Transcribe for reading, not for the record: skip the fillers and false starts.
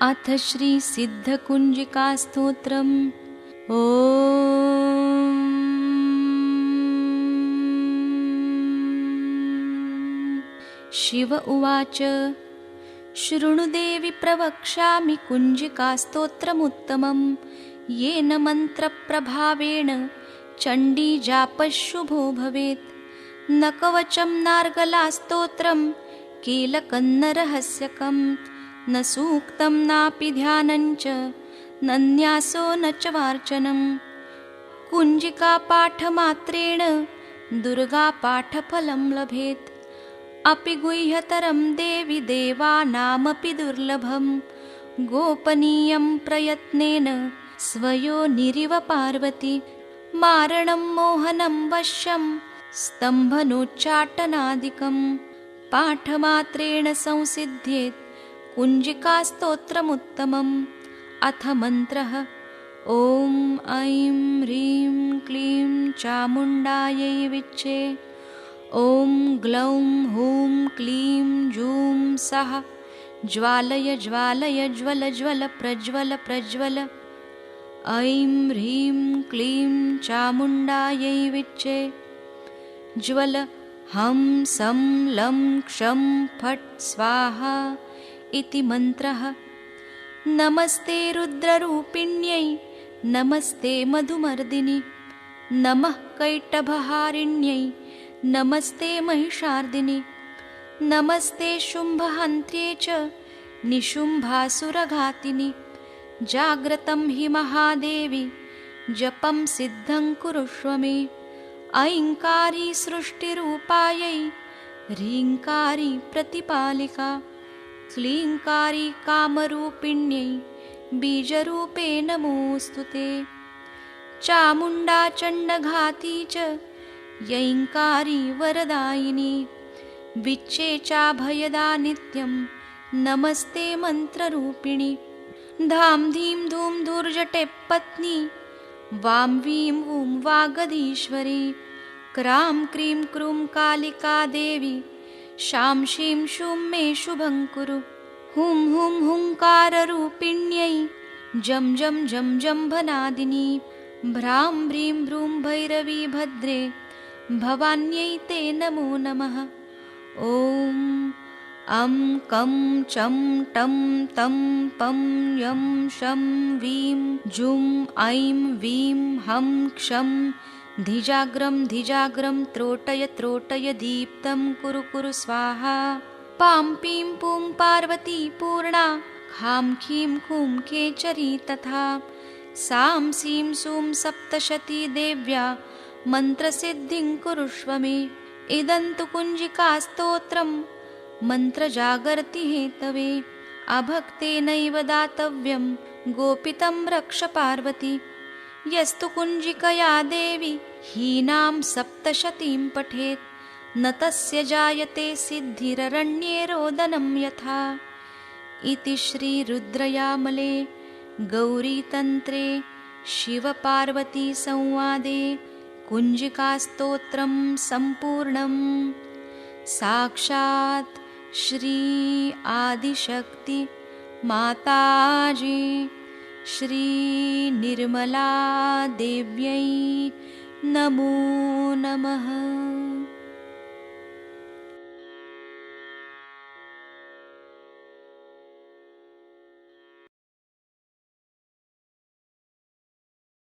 अथ श्री सिद्धकुंजिकास्तोत्रम्। ॐ शिव उवाच। शृणुदेवि प्रवक्ष्यामि कुञ्जिकास्तोत्रमुत्तमं, येन मन्त्रप्रभावेण चण्डीजापशुभो भवेत्। न कवचं नार्गलास्तोत्रं कीलकन्न रहस्यकं, न सूक्तं नापि ध्यानञ्च न न्यासो न च वार्चनं। कुञ्जिकापाठमात्रेण दुर्गापाठफलं लभेत्। अपि गुह्यतरं देवि देवानामपि दुर्लभं, गोपनीयं प्रयत्नेन स्वयोनिरिव पार्वती। मारणं मोहनं वश्यं स्तम्भनोच्चाटनादिकं, पाठमात्रेण संसिद्ध्येत् कुञ्जिकास्तोत्रमुत्तमम्। अथ मन्त्रः। ॐ ऐं ह्रीं क्लीं चामुण्डायै विच्चे। ॐ ग्लौं हूं क्लीं जूं सः ज्वालय ज्वालय ज्वल ज्वल प्रज्वल प्रज्वल। ऐं ह्रीं क्लीं चामुण्डायै विच्चे। ज्वल हं सं लं क्षं फट् स्वाहा इति मन्त्रः। नमस्ते रुद्ररूपिण्यै नमस्ते मधुमर्दिनि, नमः कैटभहारिण्यै नमस्ते महिषार्दिनि, नमस्ते शुम्भहन्त्र्यै च निशुम्भासुरघातिनि। जाग्रतं हि महादेवी जपं सिद्धं कुरुष्व मे। ऐङ्कारी सृष्टिरूपायै ह्रीङ्कारी प्रतिपालिका, क्लीङ्कारी कामरूपिण्यै बीजरूपे नमोऽस्तु ते। चामुण्डा चण्डघाती च यैङ्कारी वरदायिनी, विच्चे चाभयदा नित्यं नमस्ते मन्त्ररूपिणि। धां धीं धूं धूर्जटे पत्नी वां वीं वूं वागधीश्वरी, क्रां क्रीं क्रूं कालिका देवी शां शीं शूं मे शुभं कुरु। हुं हुं हुङ्काररूपिण्यै जं जं जं जम्भनादिनी, भ्रां भ्रीं भ्रूं भैरवी भद्रे भवान्यै ते नमो नमः। ॐ अं कं चं टं तं पं यं शं वीं जुं ऐं वीं हं क्षं धिजाग्रं धिजाग्रं त्रोटय त्रोटय दीप्तं कुरु कुरु स्वाहा। पां पीं पूं पार्वती पूर्णा, खां खीं खूं खेचरी तथा, सां सीं सूं सप्तशती देव्या मन्त्रसिद्धिं कुरुष्व मे। इदं तु कुञ्जिकास्तोत्रं मन्त्रजागर्ति हेतवे, अभक्तेनैव दातव्यं गोपितं रक्ष पार्वती। यस्तु कुञ्जिकया देवी हीनां सप्तशतीं पठेत्, न तस्य जायते सिद्धिररण्ये रोदनं यथा। इति श्रीरुद्रयामले गौरीतन्त्रे शिवपार्वतीसंवादे कुञ्जिकास्तोत्रं सम्पूर्णम्। साक्षात् श्री आदिशक्ति माताजी श्री निर्मला देव्यै नमो नमः।